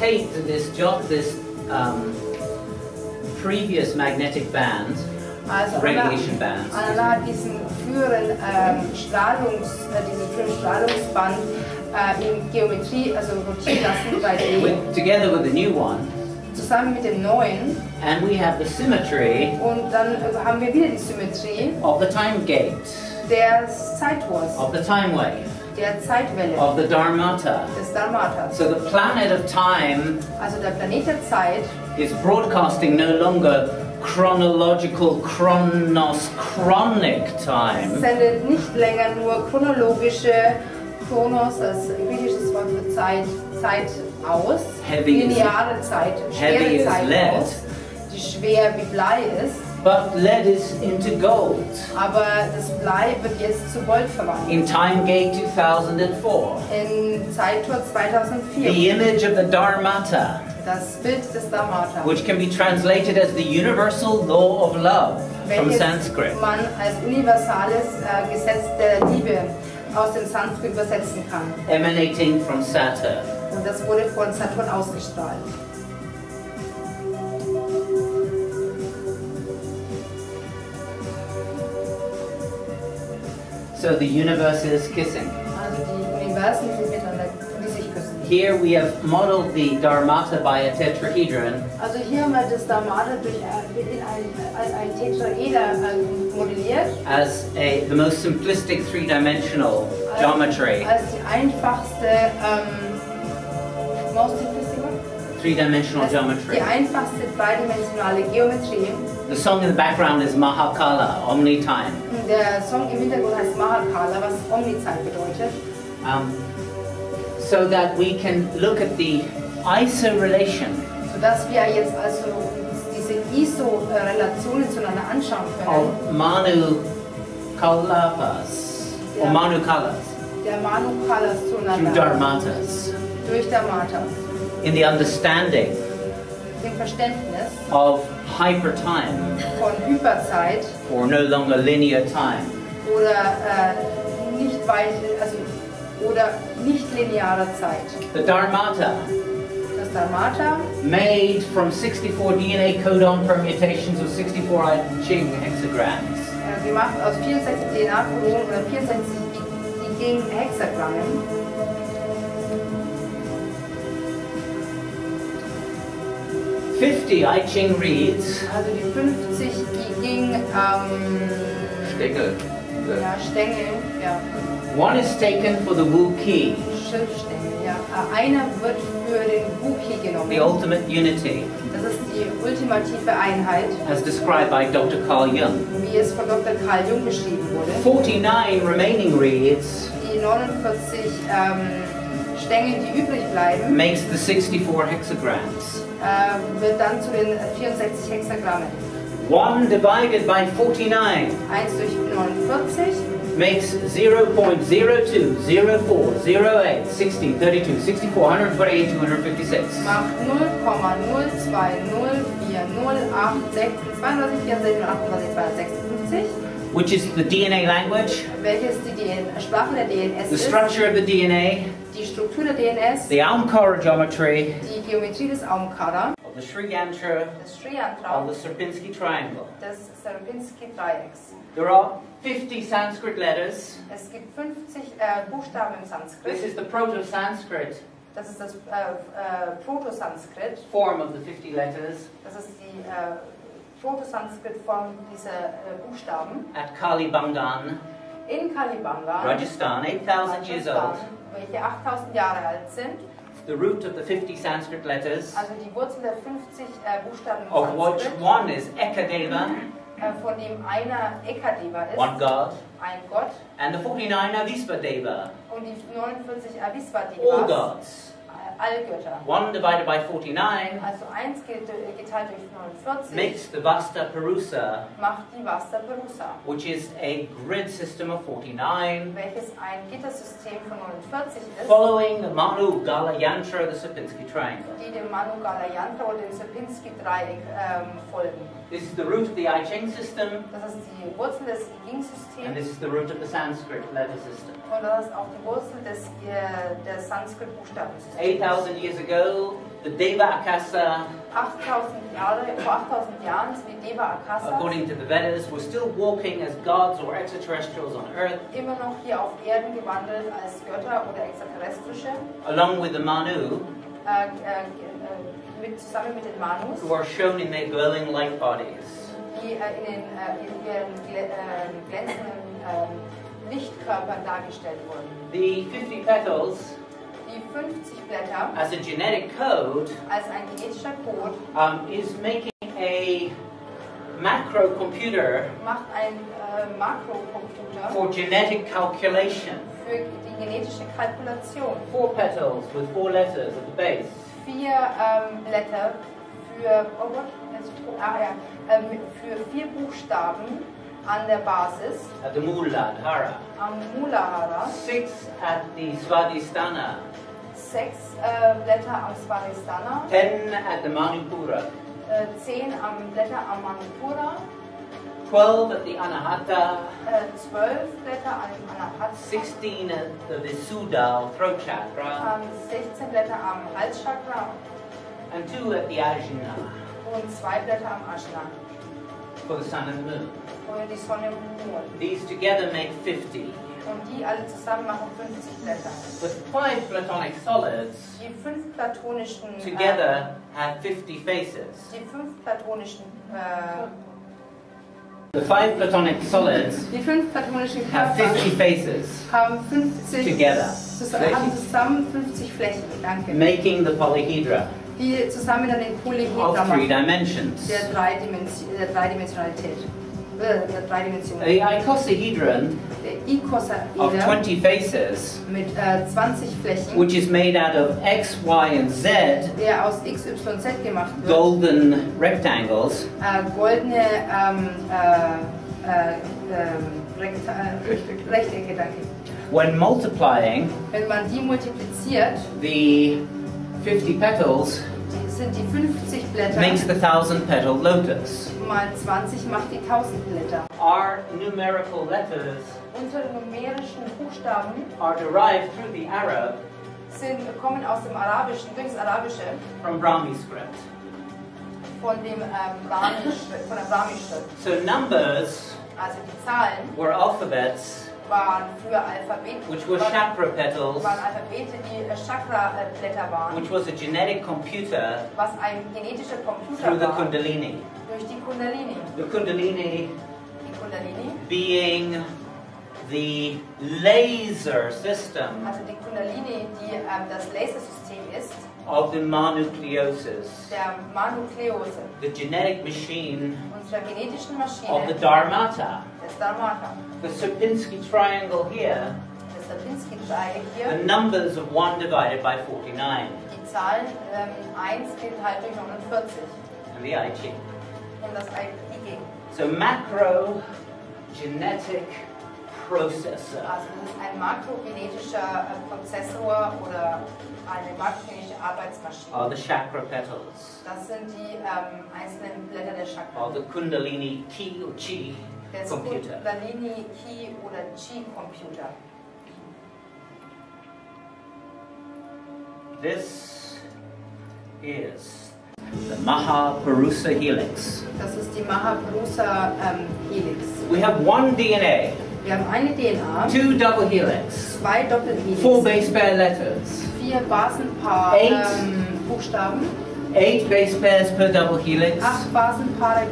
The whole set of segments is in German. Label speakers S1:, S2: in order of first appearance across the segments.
S1: rotate this previous magnetic band, radiation bands.
S2: Ananda hat diesen früheren Strahlungsband in Geometrie, also rotieren lassen bei dem.
S1: Together with the new one.
S2: Zusammen mit dem neuen.
S1: And we have the symmetry.
S2: Und dann haben wir wieder die Symmetrie.
S1: Of the time gate.
S2: Der Zeiturs.
S1: Of the time wave.
S2: Der Zeitwelle.
S1: Of the Dharmata.
S2: Des Dharmata.
S1: So the planet of time.
S2: Also der Planet der Zeit.
S1: Is broadcasting no longer chronological, chronic time.
S2: Sendet nicht länger nur chronologische, Chronos, das griechische Wort für Zeit aus, lineare Zeit, schwere Zeit aus, die schwer wie Blei ist.
S1: But lead is into gold.
S2: Aber das Blei wird jetzt zu Gold verwandelt.
S1: In TimeGate 2004.
S2: In Zeittour 2004.
S1: The image of the Dharmata.
S2: Das Bild des Dharmata.
S1: Which can be translated as the universal law of love from Sanskrit.
S2: Man als universales Gesetz der Liebe aus dem Sanskrit übersetzen kann.
S1: Emanating from Saturn.
S2: Und das wurde von Saturn ausgestrahlt.
S1: So the universe is kissing.
S2: Also die Universen sind miteinander, die sich küssen.
S1: Here we have modeled the Dharmata by a tetrahedron.
S2: Also hier haben wir das Dharmata als ein Tetraeder modelliert.
S1: As the most simplistic three-dimensional geometry.
S2: Als die einfachste
S1: three-dimensional geometry.
S2: Die einfachste dreidimensionale Geometrie.
S1: The song in the background is Maha Kala, Omni-Time.
S2: Der Song im Hintergrund heißt Maha Kala, was Omni-Zeit bedeutet.
S1: So that we can look at the ISO-relation.
S2: Sodass wir jetzt also diese ISO-Relationen zueinander anschauen können.
S1: Of Manu Kalapas, or Manu Kalas.
S2: Der Manu Kalas zueinander.
S1: Through Dharmatas.
S2: Durch Dharmatas.
S1: In the understanding
S2: Im Verständnis
S1: of hypertime.
S2: Von Hyperzeit.
S1: Or no longer linear time.
S2: Oder nicht weit, also oder nicht lineare Zeit.
S1: The Dharmata.
S2: Das Dharmata.
S1: Made from 64 DNA codon permutations of 64 I Ching hexagrams.
S2: Gemacht aus 64 DNA-Kodonen oder 64 Hexagrammen.
S1: 50 I Ching reads.
S2: Also die 50
S1: Stängel.
S2: Ja, Stängel, ja.
S1: One is taken for the Wu Qi.
S2: Schilfstängel, ja. Einer wird für den Wu Qi genommen.
S1: The ultimate unity.
S2: Das ist die ultimative Einheit.
S1: As described by Dr. Carl Jung.
S2: Wie es von Dr. Carl Jung beschrieben wurde.
S1: 49 remaining reads.
S2: Die 49 Stängel, die übrig bleiben.
S1: Makes the 64 hexagrams.
S2: Wird dann zu den 64 Hexagrammen.
S1: 1 divided by 49.
S2: 1 durch 49.
S1: Makes 0.02, 04, 08, 16, 32, 64, 128, 256.
S2: Macht 0,0204086 16, 32, 64, 38, 256.
S1: Which is the DNA language.
S2: Welches die Sprache der DNS
S1: the
S2: ist.
S1: Structure of the DNA.
S2: Die Struktur der DNS.
S1: The AUMega Geometry.
S2: Die Geometrie des AUMega.
S1: Of the Sri Yantra.
S2: Des Sri Yantra.
S1: Of the Sierpinski triangle.
S2: Des Sierpinski-Dreiecks.
S1: There are 50 Sanskrit letters.
S2: Es gibt 50 Buchstaben im Sanskrit.
S1: This is the Proto-Sanskrit.
S2: Das ist das Proto-Sanskrit.
S1: Form of the 50 letters.
S2: Das ist die Proto-Sanskrit-Form dieser Buchstaben.
S1: At Kalibangan.
S2: In Kalibangan.
S1: Rajasthan, 8,000 years old.
S2: Welche 8000 Jahre alt sind.
S1: The root of the 50 Sanskrit letters.
S2: Also die Wurzel der 50 Buchstaben im
S1: of
S2: Sanskrit.
S1: which one is Ekadeva.
S2: Von dem einer Ekadeva ist.
S1: One God.
S2: Ein Gott.
S1: And the 49 Avispadeva.
S2: Und die 49 Avispadevas.
S1: All gods.
S2: Allgötter.
S1: 1 divided by 49.
S2: Also 1 geteilt durch 49.
S1: Makes the Vasta Perusa.
S2: Macht die Vasta Perusa.
S1: Which is a grid system of 49.
S2: Welches ein Gittersystem von 49 ist.
S1: Following the Manu Gala Yantra, the Sierpinski triangle.
S2: Die dem Manu Gala Yantra oder dem Sierpinski-Dreieck folgen.
S1: This is the root of the I Ching system.
S2: Das ist die Wurzel des Ying-Systems.
S1: And this is the root of the Sanskrit letter system.
S2: Und das ist auch die Wurzel des Sanskrit-Buchstabensystems.
S1: 8,000 years ago, the Deva Akasa,
S2: 8.000 Jahre, vor 8.000 Jahren sind die Deva Akasas,
S1: according to the Vedas, were still walking as gods or extraterrestrials on Earth,
S2: immer noch hier auf Erden gewandelt als Götter oder Extraterrestrische,
S1: along with the Manu,
S2: zusammen mit den Manus,
S1: who are shown in their glowing light bodies.
S2: Die in ihren glänzenden Lichtkörpern dargestellt wurden.
S1: The 50 petals,
S2: Die 50 Blätter,
S1: as a genetic code,
S2: als ein genetischer Code,
S1: is making a macro computer
S2: macht ein Makrocomputer
S1: for genetic calculation.
S2: für die genetische Kalkulation.
S1: 4 petals with 4 letters at the base.
S2: 4 Blätter für, für 4 Buchstaben an der Basis,
S1: At the Muladhara.
S2: am Muladhara,
S1: 6 at the Svadhisthana.
S2: 6 Blätter am Svadhisthana,
S1: 10 at the Manipura.
S2: 10 Blätter am Manipura,
S1: 12 at the Anahata.
S2: 12 Blätter am Anahata,
S1: 16 at the Visuddha throat chakra.
S2: 16 Blätter am Halschakra
S1: And 2 at the Ajna
S2: und 2 Blätter am Ajna,
S1: for the sun and the moon.
S2: für die Sonne und den Mond.
S1: These together make 50.
S2: Und die alle zusammen machen 50 Blätter.
S1: The 5 platonic solids
S2: Die 5 platonischen
S1: together have 50 faces.
S2: die 5 platonischen
S1: The 5 platonic solids
S2: die 5 platonischen
S1: have
S2: Körper
S1: 50 faces
S2: haben 50
S1: together,
S2: haben zusammen 50 Flächen, danke,
S1: making the polyhedra
S2: die zusammen dann den Polyhedra
S1: of 3
S2: machen,
S1: dimensions.
S2: der Dreidimensionalität, der 3 Dimensionen.
S1: The icosahedron
S2: Der
S1: of
S2: Ikosaeder
S1: 20 faces,
S2: mit 20 Flächen,
S1: which is made out of X, Y, and Z,
S2: der aus X, Y, Z gemacht wird,
S1: golden rectangles,
S2: goldene Rechtecke, danke.
S1: when multiplying
S2: Wenn man die multipliziert,
S1: the 50 petals,
S2: sind die 50 Blätter
S1: makes the 1,000 petal lotus.
S2: mal 20 macht die 1000 Blätter.
S1: Our numerical letters
S2: Unsere numerischen Buchstaben
S1: are derived through the Arab
S2: kommen aus dem Arabischen, durch das Arabische,
S1: from Brahmi script.
S2: von der Brahmi-Schrift.
S1: So numbers
S2: Also die Zahlen
S1: were alphabets,
S2: waren früher Alphabete,
S1: which were chakra petals,
S2: waren Alphabete, die Chakra-Blätter waren,
S1: which was a genetic computer
S2: was ein genetischer Computer
S1: through the
S2: war,
S1: Kundalini.
S2: durch die Kundalini.
S1: The Kundalini
S2: Die Kundalini,
S1: being the laser system
S2: also die Kundalini, die das Lasersystem ist,
S1: of the monucleosis,
S2: der Manukleose,
S1: the genetic machine
S2: unserer genetischen Maschine,
S1: of the Dharmata.
S2: des Dharmata.
S1: The Sierpinski triangle here,
S2: Das Sierpinski-Dreieck
S1: the
S2: hier,
S1: numbers of 1 divided by 49,
S2: die Zahlen 1 geteilt durch 49
S1: and the I Ching.
S2: und das I.
S1: So macro genetic processor.
S2: Also das ist ein makrogenetischer Prozessor oder eine makrogenetische Arbeitsmaschine.
S1: Are the chakra petals
S2: Das sind die einzelnen Blätter der Chakra.
S1: of the Kundalini Ki or Chi
S2: Der
S1: computer.
S2: Kundalini, Ki oder Chi-Computer.
S1: This is the Maha Perusa helix.
S2: Das ist die Maha Perusa Helix.
S1: We have 1 DNA,
S2: Wir haben eine DNA,
S1: 2 double helix,
S2: 2 Doppelhelix,
S1: 4 base pair letters,
S2: 4 Basenpaar
S1: 8
S2: Buchstaben,
S1: 8 base pairs per double helix,
S2: 8 Basenpaare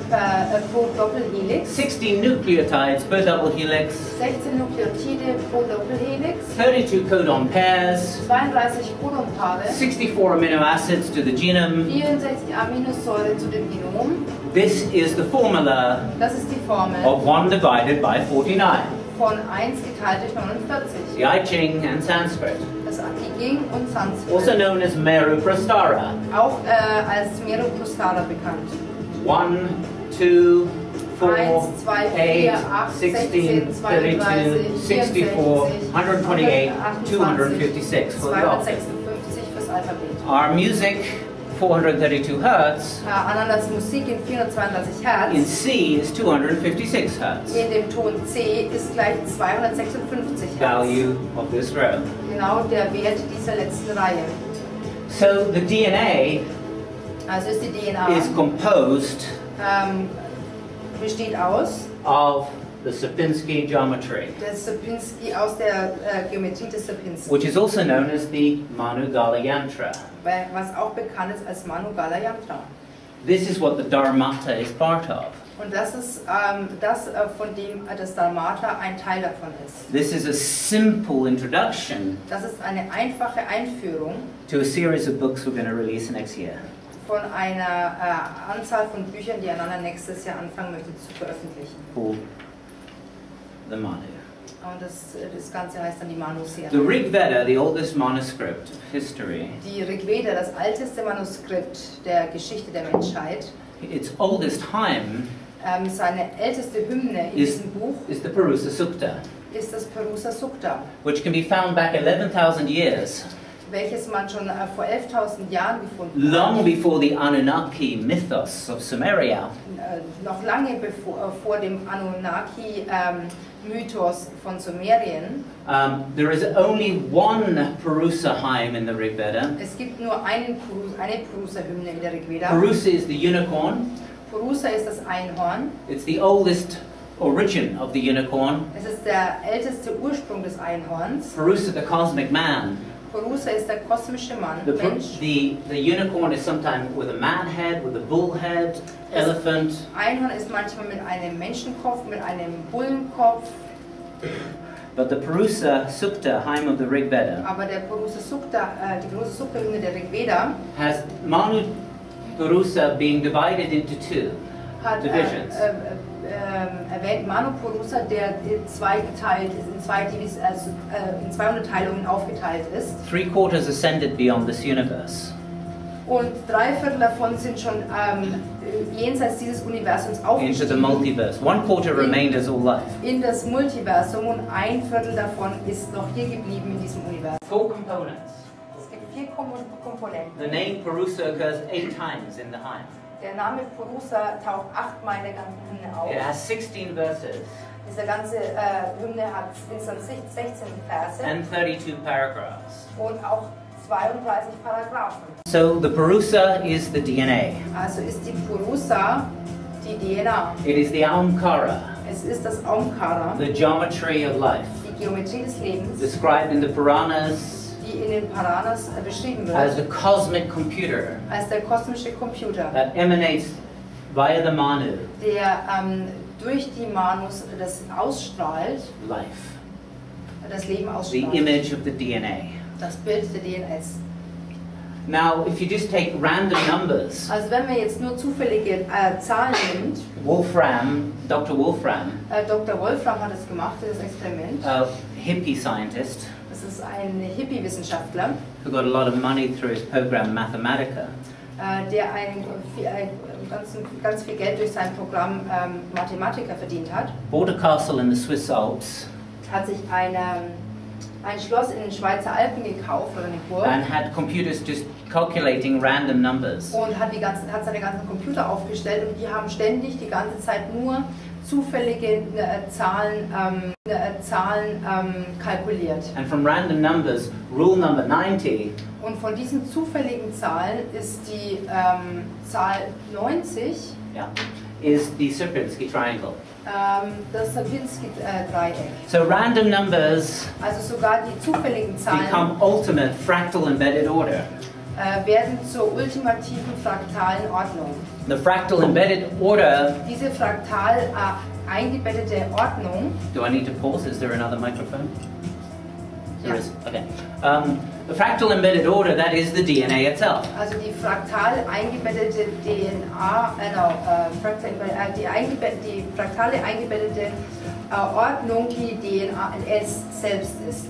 S2: pro Doppelhelix,
S1: 16 nucleotides per double helix,
S2: 16 Nukleotide pro Doppelhelix,
S1: 32 codon pairs,
S2: 32 Codonpaare,
S1: 64 amino acids to the genome.
S2: 64 Aminosäuren zu dem Genom.
S1: This is the formula
S2: Das ist die Formel
S1: of 1 divided by 49.
S2: von 1 geteilt durch 49.
S1: The I Ching and Sanskrit,
S2: Das I Ching und Sanskrit.
S1: also known as Meru Prastara.
S2: Auch als Meru Prastara bekannt.
S1: 1, 2, 4,
S2: 1, 2, 4, 8,
S1: 16, 32, 64, 128, 256 for the alphabet.
S2: 256 fürs Alphabet.
S1: Our music, 432 Hertz.
S2: Anandas Musik in 432 Hertz.
S1: In C is 256 Hertz.
S2: In dem Ton C ist gleich 256 Hertz.
S1: Value of this row.
S2: Genau der Wert dieser letzten Reihe.
S1: So the DNA
S2: Also ist die DNA
S1: is composed
S2: besteht aus
S1: of the Sierpinski geometry,
S2: aus der Geometrie des Sierpinski,
S1: which is also known as the Manu-Gala Yantra.
S2: Was auch bekannt ist als Manu-Gala Yantra.
S1: This is what the Dharmata is part of.
S2: Und das ist von dem das Dharmata ein Teil davon ist.
S1: This is a simple introduction
S2: Das ist eine einfache Einführung
S1: to a series of books we're going to release next year.
S2: Von einer Anzahl von Büchern, die Ananda nächstes Jahr anfangen möchte zu veröffentlichen.
S1: Called the Manu.
S2: Und das Ganze heißt dann die Manu-Serie.
S1: The Rig Veda, the oldest manuscript of history,
S2: Die Rig Veda, das älteste Manuskript der Geschichte der Menschheit,
S1: its oldest hymn
S2: seine älteste Hymne in diesem Buch
S1: is the Perusa Sukta,
S2: ist das Perusa Sukta,
S1: which can be found back 11,000 years,
S2: welches man schon vor 11.000 Jahren gefunden
S1: long
S2: hat.
S1: before the Anunnaki mythos of Sumeria.
S2: Noch lange vor dem Anunnaki-Mythos von Sumerien.
S1: There is only one Perusa hymn in the Rig Veda.
S2: Es gibt nur eine Perusa-Hymne in der Rig Veda.
S1: Perusa is the unicorn.
S2: Perusa ist das Einhorn.
S1: It's the oldest origin of the unicorn.
S2: Es ist der älteste Ursprung des Einhorns.
S1: Perusa, the cosmic man.
S2: Perusa ist der kosmische Mann, Mensch.
S1: The unicorn is sometimes with a man head, with a bull head, elephant.
S2: Einhorn ist manchmal mit einem Menschenkopf, mit einem Bullenkopf.
S1: But the Perusa Sukta, hymn of the Rig Veda,
S2: Aber der Perusa Sukta, die Perusa Sukta Hymne der Rig Veda
S1: has Manu Perusa being divided into two divisions.
S2: Erwähnt Manu Perusa, der in zwei Unterteilungen aufgeteilt ist.
S1: 3/4 ascended beyond this universe.
S2: Und 3/4 davon sind schon jenseits dieses Universums
S1: Into the
S2: aufgestiegen.
S1: multiverse. 1/4 remained as all life.
S2: In das Multiversum und 1/4 davon ist noch hier geblieben in diesem Universum.
S1: 4 components.
S2: Es gibt 4 Komponenten.
S1: The name Perusa occurs 8 times in the hymn.
S2: Der Name Perusa taucht 8-mal in der ganzen Hymne auf.
S1: It has 16 verses
S2: Diese ganze Hymne hat insgesamt 16 Verse
S1: and 32 paragraphs.
S2: und auch 32 Paragraphen.
S1: So the Perusa is the DNA.
S2: Also ist die Perusa die DNA.
S1: It is the Aumkara,
S2: Es ist das Aumkara,
S1: the geometry of life,
S2: die Geometrie des Lebens,
S1: described in the Puranas
S2: die in den Puranas beschrieben
S1: as
S2: wird,
S1: a cosmic computer
S2: als der kosmische Computer,
S1: that emanates via the Manu,
S2: der durch die Manus das ausstrahlt,
S1: life,
S2: das Leben
S1: the
S2: ausstrahlt,
S1: image of the DNA.
S2: das Bild der DNS.
S1: Now, if you just take random numbers,
S2: Also wenn man jetzt nur zufällige Zahlen nimmt,
S1: Dr. Wolfram,
S2: Dr. Wolfram hat es gemacht, das Experiment.
S1: a hippie scientist,
S2: Das ist ein Hippie-Wissenschaftler,
S1: who got a lot of money through his program Mathematica,
S2: der ganz viel Geld durch sein Programm Mathematiker verdient hat.
S1: bought a castle in the Swiss Alps,
S2: Hat sich ein Schloss in den Schweizer Alpen gekauft oder eine Burg
S1: and had computers just calculating random numbers.
S2: und hat seine ganzen Computer aufgestellt und die haben ständig die ganze Zeit nur zufällige Zahlen kalkuliert.
S1: And from random numbers, rule number 90
S2: Und von diesen zufälligen Zahlen ist die Zahl 90
S1: is the Sierpinski triangle.
S2: das Sierpinski-Dreieck.
S1: So random numbers
S2: Also sogar die zufälligen Zahlen
S1: become ultimate fractal embedded order.
S2: werden zur ultimativen fraktalen Ordnung.
S1: The fractal embedded order.
S2: Diese fraktal eingebettete Ordnung.
S1: Do I need to pause? Is there another microphone? There
S2: Yeah.
S1: is. Okay. The fractal embedded order, that is the DNA itself.
S2: Also die fraktal eingebettete DNA, die fraktale eingebettete Ordnung, die DNA selbst ist.